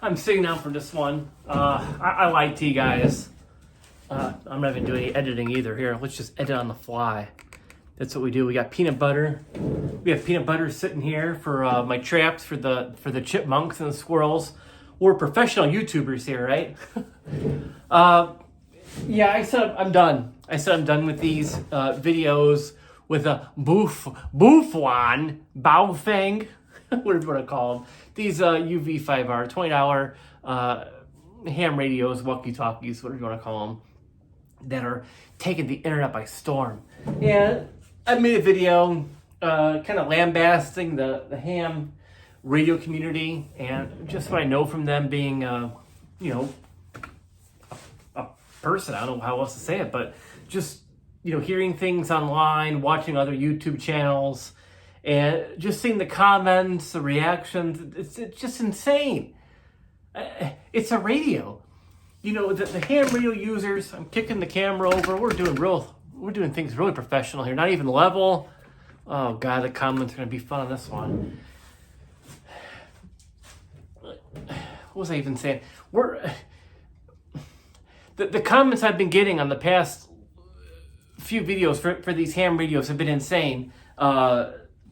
I'm sitting down for this one. I like tea, guys. I'm not even doing any editing either. Here, let's just edit on the fly. That's what we do. We got peanut butter. We have peanut butter sitting here for my traps for the chipmunks and the squirrels. We're professional YouTubers here, right? Yeah, I said I'm done. I said I'm done with these videos with a Baofeng, whatever you want to call them. These UV5R, $20 ham radios, walkie talkies, whatever you want to call them, that are taking the internet by storm. And I made a video kind of lambasting the ham radio community and just what I know from them being, a person. I don't know how else to say it, but just, hearing things online, watching other YouTube channels, and just seeing the comments, the reactions. It's just insane. It's a radio. The ham radio users, I'm kicking the camera over. We're doing things really professional here, not even level. Oh God, the comments are gonna be fun on this one. What was I even saying? The comments I've been getting on the past few videos for these ham radios have been insane.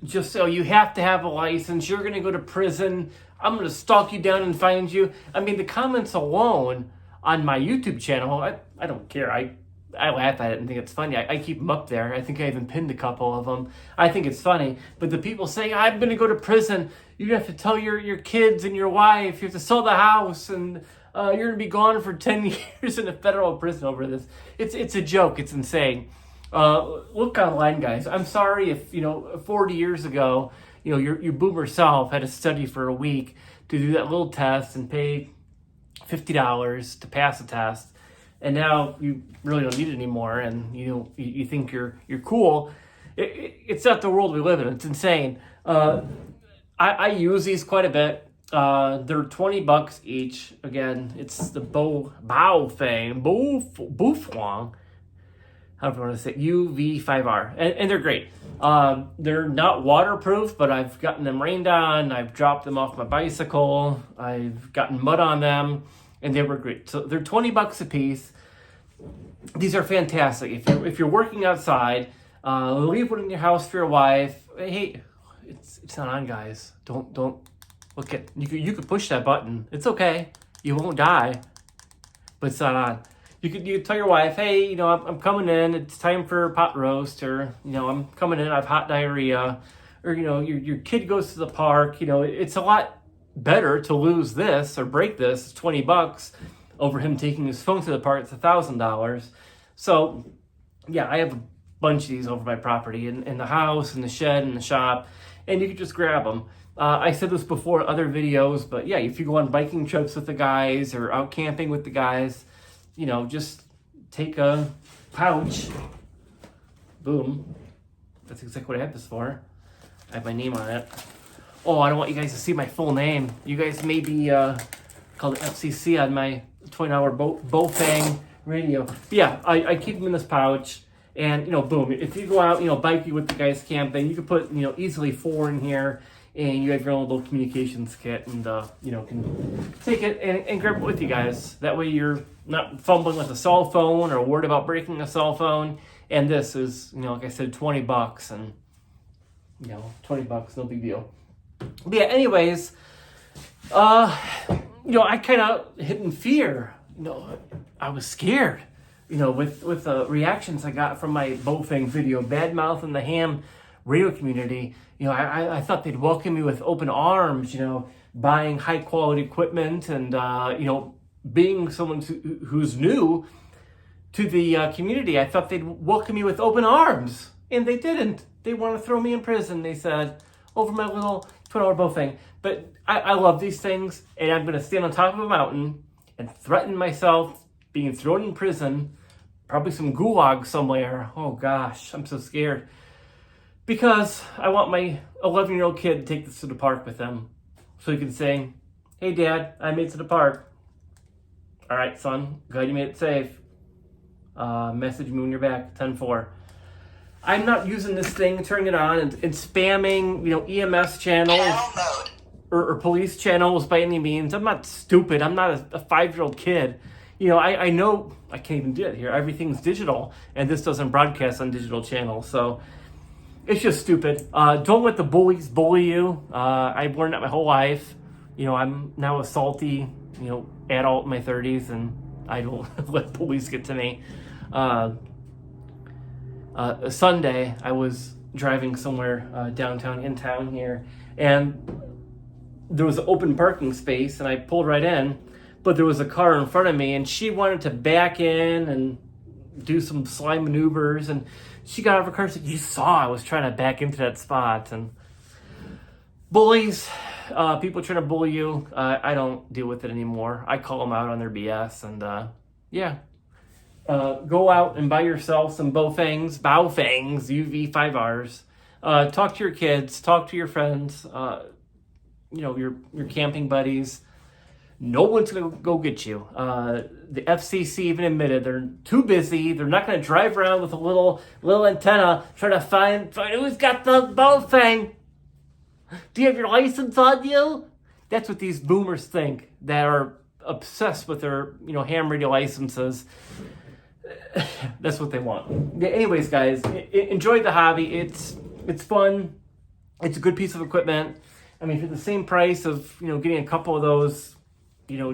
Just so you have to have a license, you're gonna go to prison, I'm gonna stalk you down and find you. I mean, the comments alone on my YouTube channel, I don't care. I laugh at it and think it's funny. I keep them up there. I think I even pinned a couple of them. I think it's funny. But the people saying, I'm going to go to prison. You have to tell your kids and your wife. You have to sell the house. And you're going to be gone for 10 years in a federal prison over this. It's a joke. It's insane. Look online, guys. I'm sorry if, 40 years ago, your boomer self had to study for a week to do that little test and pay $50 to pass the test. And now you really don't need it anymore, and you think you're cool. It's not the world we live in. It's insane. I use these quite a bit. They're $20 each. Again, it's the Baofeng, however you want to say, UV5R, and they're great. They're not waterproof, but I've gotten them rained on. I've dropped them off my bicycle. I've gotten mud on them. And they were great. So they're $20 a piece. These are fantastic. If you're working outside, leave one in your house for your wife. Hey, it's not on, guys. Don't look at. You could push that button. It's okay. You won't die. But it's not on. You could tell your wife, hey, I'm coming in. It's time for pot roast, or I'm coming in. I have hot diarrhea, or your kid goes to the park. It's a lot better to lose this or break this $20 over him taking his phone to the park. It's $1,000. So yeah, I have a bunch of these over my property in the house, in the shed, in the shop, and you can just grab them. I said this before in other videos, but yeah, if you go on biking trips with the guys or out camping with the guys, just take a pouch. Boom. That's exactly what I have this for. I have my name on it. Oh, I don't want you guys to see my full name. You guys may be called FCC on my $20 Baofeng radio. But yeah, I keep them in this pouch. And, boom. If you go out, biking with the guys camping, you can put, easily 4 in here. And you have your own little communications kit. And, can take it and grab it with you guys. That way you're not fumbling with a cell phone or worried about breaking a cell phone. And this is, like I said, $20. And, $20, no big deal. But yeah, anyways, I kind of hid in fear. I was scared, with the reactions I got from my Baofeng video, badmouthing the ham radio community. I thought they'd welcome me with open arms, buying high quality equipment and, being someone who's new to the community. I thought they'd welcome me with open arms, and they didn't. They want to throw me in prison, they said, over my little $20 Baofeng. But I love these things, and I'm going to stand on top of a mountain and threaten myself being thrown in prison, probably some gulag somewhere. Oh gosh, I'm so scared. Because I want my 11-year-old kid to take this to the park with them. So he can say, hey Dad, I made it to the park. All right, son, glad you made it safe. Message me when you're back, 10-4. I'm not using this thing, turning it on and spamming, EMS channels. or police channels by any means. I'm not stupid. I'm not a 5-year-old kid. I know I can't even do it here. Everything's digital, and this doesn't broadcast on digital channels. So it's just stupid. Don't let the bullies bully you. I've learned that my whole life. I'm now a salty, adult in my 30s, and I don't let bullies get to me. Sunday, I was driving somewhere downtown in town here, and there was an open parking space, and I pulled right in, but there was a car in front of me, and she wanted to back in and do some slide maneuvers, and she got out of her car and said, "You saw I was trying to back into that spot." And bullies, people trying to bully you, I don't deal with it anymore. I call them out on their BS, and go out and buy yourself some Baofangs, UV5Rs. Talk to your kids, talk to your friends, your camping buddies. No one's going to go get you. The FCC even admitted they're too busy. They're not going to drive around with a little antenna trying to find who's got the Baofeng. Do you have your license on you? That's what these boomers think that are obsessed with their ham radio licenses. That's what they want. Anyways, guys, enjoy the hobby. It's fun. It's a good piece of equipment. I mean, for the same price of getting a couple of those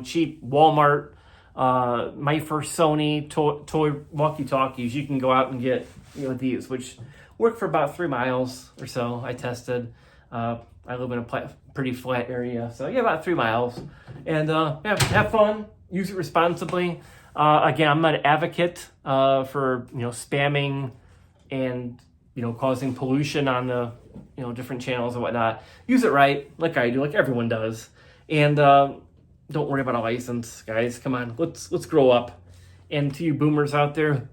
cheap Walmart, my first Sony toy walkie talkies, you can go out and get these, which work for about 3 miles or so. I tested. I live in a pretty flat area, so about 3 miles, and have fun. Use it responsibly. Again, I'm not an advocate for spamming and causing pollution on the different channels and whatnot. Use it right, like I do, like everyone does, and don't worry about a license, guys. Come on, let's grow up. And to you boomers out there,